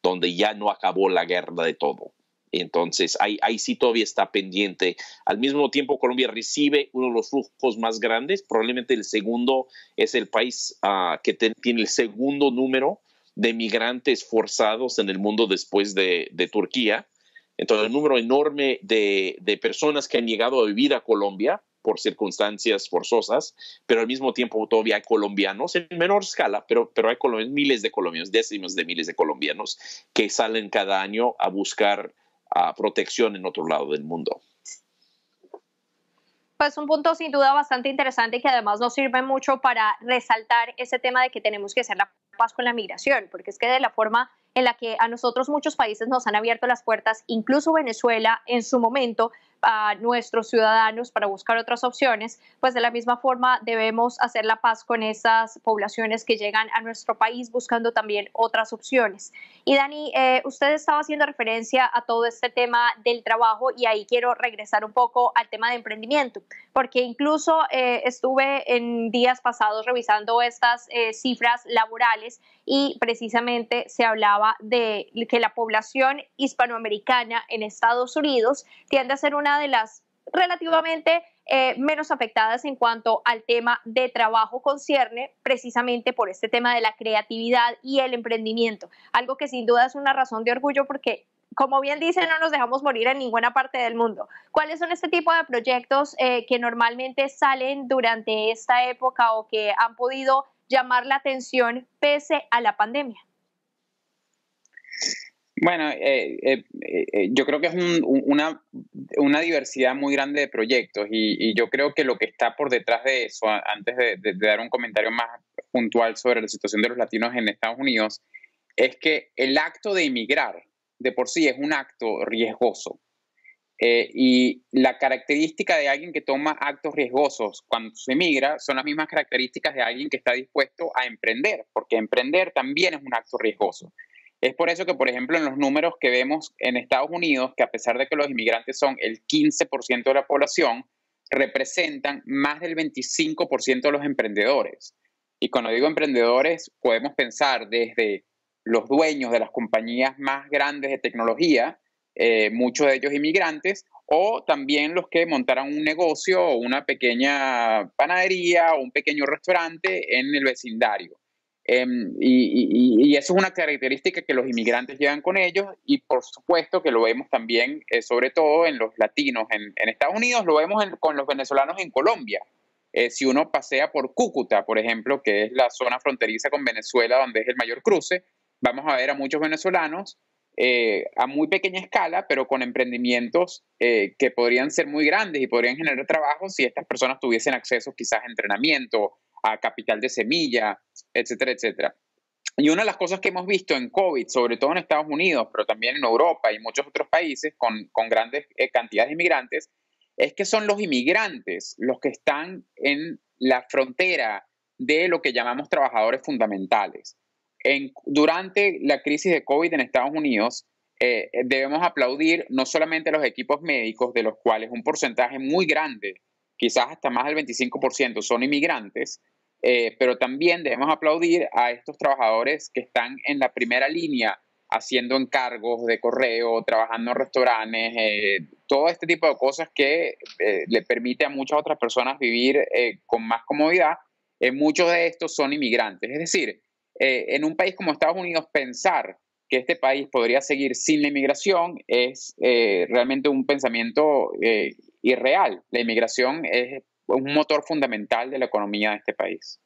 S2: donde ya no acabó la guerra de todo. Entonces, ahí sí todavía está pendiente. Al mismo tiempo, Colombia recibe uno de los flujos más grandes. Probablemente el segundo es el país que tiene el segundo número de migrantes forzados en el mundo después de Turquía. Entonces, el número enorme de personas que han llegado a vivir a Colombia por circunstancias forzosas, pero al mismo tiempo todavía hay colombianos en menor escala, pero hay miles de colombianos, décimas de miles de colombianos que salen cada año a buscar protección en otro lado del mundo.
S1: Pues un punto sin duda bastante interesante que además nos sirve mucho para resaltar ese tema de que tenemos que hacer la paz con la migración, porque es que de la forma en la que a nosotros muchos países nos han abierto las puertas, incluso Venezuela en su momento, a nuestros ciudadanos para buscar otras opciones, pues de la misma forma debemos hacer la paz con esas poblaciones que llegan a nuestro país buscando también otras opciones. Y Dani, usted estaba haciendo referencia a todo este tema del trabajo y ahí quiero regresar un poco al tema de emprendimiento, porque incluso estuve en días pasados revisando estas cifras laborales y precisamente se hablaba de que la población hispanoamericana en Estados Unidos tiende a ser una de las relativamente menos afectadas en cuanto al tema de trabajo concierne, precisamente por este tema de la creatividad y el emprendimiento, algo que sin duda es una razón de orgullo porque, como bien dicen, no nos dejamos morir en ninguna parte del mundo. ¿Cuáles son este tipo de proyectos que normalmente salen durante esta época o que han podido llamar la atención pese a la pandemia?
S3: Bueno, yo creo que es una diversidad muy grande de proyectos y yo creo que lo que está por detrás de eso, antes de dar un comentario más puntual sobre la situación de los latinos en Estados Unidos, es que el acto de emigrar de por sí es un acto riesgoso. Y la característica de alguien que toma actos riesgosos cuando se emigra son las mismas características de alguien que está dispuesto a emprender, porque emprender también es un acto riesgoso. Es por eso que, por ejemplo, en los números que vemos en Estados Unidos, que a pesar de que los inmigrantes son el 15% de la población, representan más del 25% de los emprendedores. Y cuando digo emprendedores, podemos pensar desde los dueños de las compañías más grandes de tecnología, muchos de ellos inmigrantes, o también los que montaron un negocio o una pequeña panadería o un pequeño restaurante en el vecindario. Y eso es una característica que los inmigrantes llevan con ellos, y por supuesto que lo vemos también, sobre todo en los latinos en Estados Unidos, lo vemos con los venezolanos en Colombia. Si uno pasea por Cúcuta, por ejemplo, que es la zona fronteriza con Venezuela, donde es el mayor cruce, vamos a ver a muchos venezolanos a muy pequeña escala, pero con emprendimientos que podrían ser muy grandes y podrían generar trabajo si estas personas tuviesen acceso quizás a entrenamiento, a capital de semilla, etcétera, etcétera. Y una de las cosas que hemos visto en COVID, sobre todo en Estados Unidos, pero también en Europa y muchos otros países con grandes cantidades de inmigrantes, es que son los inmigrantes los que están en la frontera de lo que llamamos trabajadores fundamentales. Durante la crisis de COVID en Estados Unidos, debemos aplaudir no solamente a los equipos médicos, de los cuales un porcentaje muy grande, quizás hasta más del 25%, son inmigrantes, pero también debemos aplaudir a estos trabajadores que están en la primera línea haciendo encargos de correo, trabajando en restaurantes, todo este tipo de cosas que le permite a muchas otras personas vivir con más comodidad. Muchos de estos son inmigrantes. Es decir, en un país como Estados Unidos, pensar que este país podría seguir sin la inmigración es realmente un pensamiento irreal. La inmigración es un motor fundamental de la economía de este país.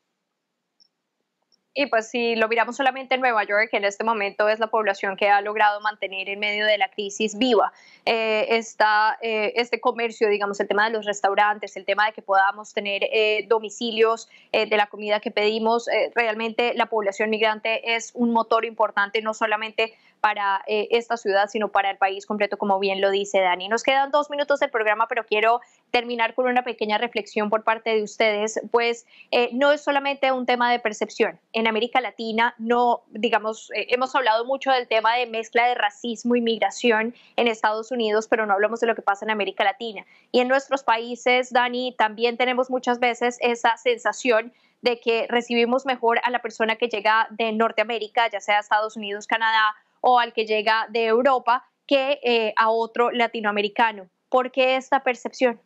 S1: Y pues si lo miramos solamente en Nueva York, en este momento es la población que ha logrado mantener en medio de la crisis viva este comercio, digamos, el tema de los restaurantes, el tema de que podamos tener domicilios de la comida que pedimos. Realmente la población migrante es un motor importante, no solamente para esta ciudad, sino para el país completo, como bien lo dice Dani. Nos quedan 2 minutos del programa, pero quiero terminar con una pequeña reflexión por parte de ustedes, pues no es solamente un tema de percepción. En América Latina, no, digamos, hemos hablado mucho del tema de mezcla de racismo y migración en Estados Unidos, pero no hablamos de lo que pasa en América Latina. Y en nuestros países, Dani, también tenemos muchas veces esa sensación de que recibimos mejor a la persona que llega de Norteamérica, ya sea Estados Unidos, Canadá, o al que llega de Europa, que a otro latinoamericano. ¿Por qué esta percepción?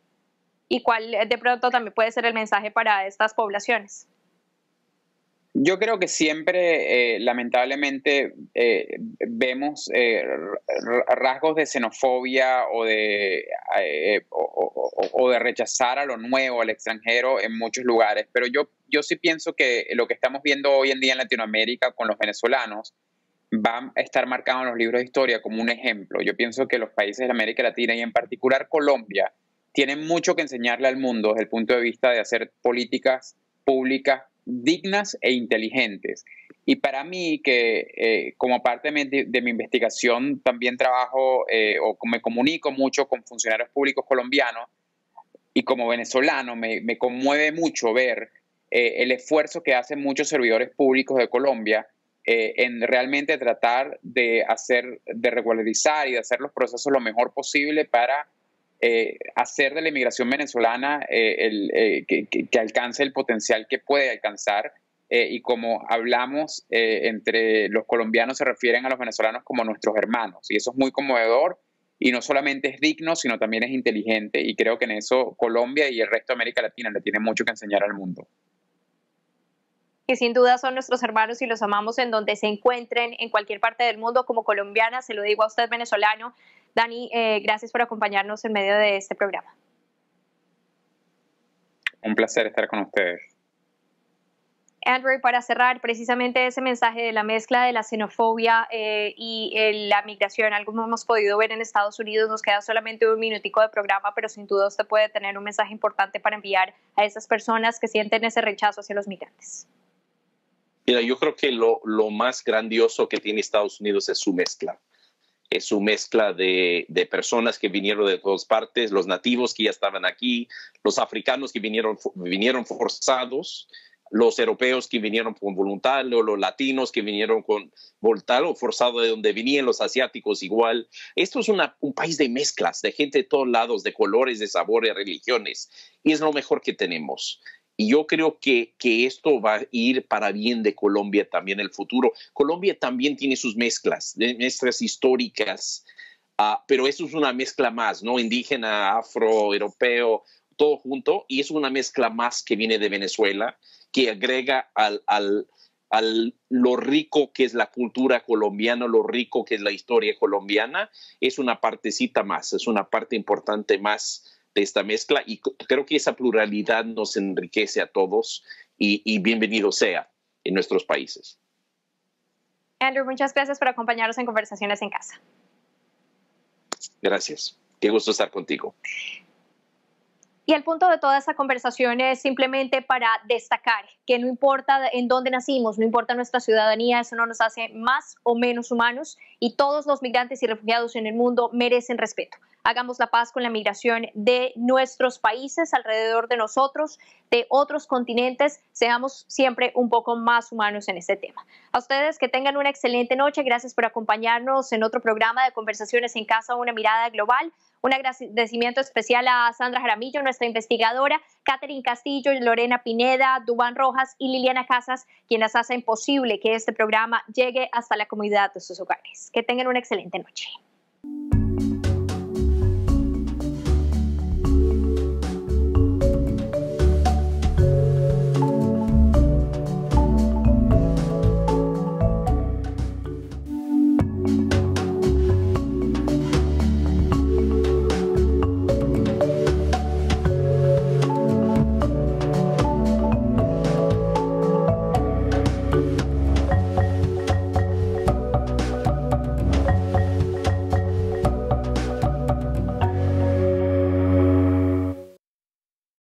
S1: ¿Y cuál de pronto también puede ser el mensaje para estas poblaciones?
S3: Yo creo que siempre, lamentablemente, vemos rasgos de xenofobia o de rechazar a lo nuevo, al extranjero en muchos lugares. Pero yo sí pienso que lo que estamos viendo hoy en día en Latinoamérica con los venezolanos va a estar marcado en los libros de historia como un ejemplo. Yo pienso que los países de América Latina y en particular Colombia tienen mucho que enseñarle al mundo desde el punto de vista de hacer políticas públicas dignas e inteligentes. Y para mí, que como parte de mi investigación también trabajo o me comunico mucho con funcionarios públicos colombianos, y como venezolano me conmueve mucho ver el esfuerzo que hacen muchos servidores públicos de Colombia en realmente tratar de regularizar y de hacer los procesos lo mejor posible para hacer de la inmigración venezolana que alcance el potencial que puede alcanzar. Y como hablamos, entre los colombianos se refieren a los venezolanos como nuestros hermanos. Y eso es muy conmovedor, y no solamente es digno, sino también es inteligente. Y creo que en eso Colombia y el resto de América Latina le tienen mucho que enseñar al mundo.
S1: Que sin duda son nuestros hermanos y los amamos en donde se encuentren, en cualquier parte del mundo. Como colombiana, se lo digo a usted, venezolano. Dani, gracias por acompañarnos en medio de este programa.
S3: Un placer estar con ustedes.
S1: Andrew, para cerrar, precisamente ese mensaje de la mezcla de la xenofobia y la migración, algo que hemos podido ver en Estados Unidos. Nos queda solamente un minutico de programa, pero sin duda usted puede tener un mensaje importante para enviar a esas personas que sienten ese rechazo hacia los migrantes.
S2: Mira, yo creo que lo más grandioso que tiene Estados Unidos es su mezcla. es su mezcla de personas que vinieron de todas partes, los nativos que ya estaban aquí, los africanos que vinieron forzados, los europeos que vinieron con voluntad, los latinos que vinieron con voluntad o forzado de donde venían, los asiáticos igual. Esto es un país de mezclas, de gente de todos lados, de colores, de sabores, religiones, y es lo mejor que tenemos. Y yo creo que esto va a ir para bien de Colombia también en el futuro. Colombia también tiene sus mezclas históricas, pero eso es una mezcla más, ¿no? Indígena, afro, europeo, todo junto, y es una mezcla más que viene de Venezuela, que agrega lo rico que es la cultura colombiana, lo rico que es la historia colombiana, es una partecita más, es una parte importante más de esta mezcla, y creo que esa pluralidad nos enriquece a todos y bienvenido sea en nuestros países.
S1: Andrew, muchas gracias por acompañarnos en Conversaciones en Casa.
S2: Gracias. Qué gusto estar contigo.
S1: Y el punto de toda esta conversación es simplemente para destacar que no importa en dónde nacimos, no importa nuestra ciudadanía, eso no nos hace más o menos humanos, y todos los migrantes y refugiados en el mundo merecen respeto. Hagamos la paz con la migración de nuestros países alrededor de nosotros, de otros continentes, seamos siempre un poco más humanos en este tema. A ustedes que tengan una excelente noche, gracias por acompañarnos en otro programa de Conversaciones en Casa, una mirada global. Un agradecimiento especial a Sandra Jaramillo, nuestra investigadora, Catherine Castillo, Lorena Pineda, Dubán Rojas y Liliana Casas, quienes hacen posible que este programa llegue hasta la comunidad de sus hogares. Que tengan una excelente noche.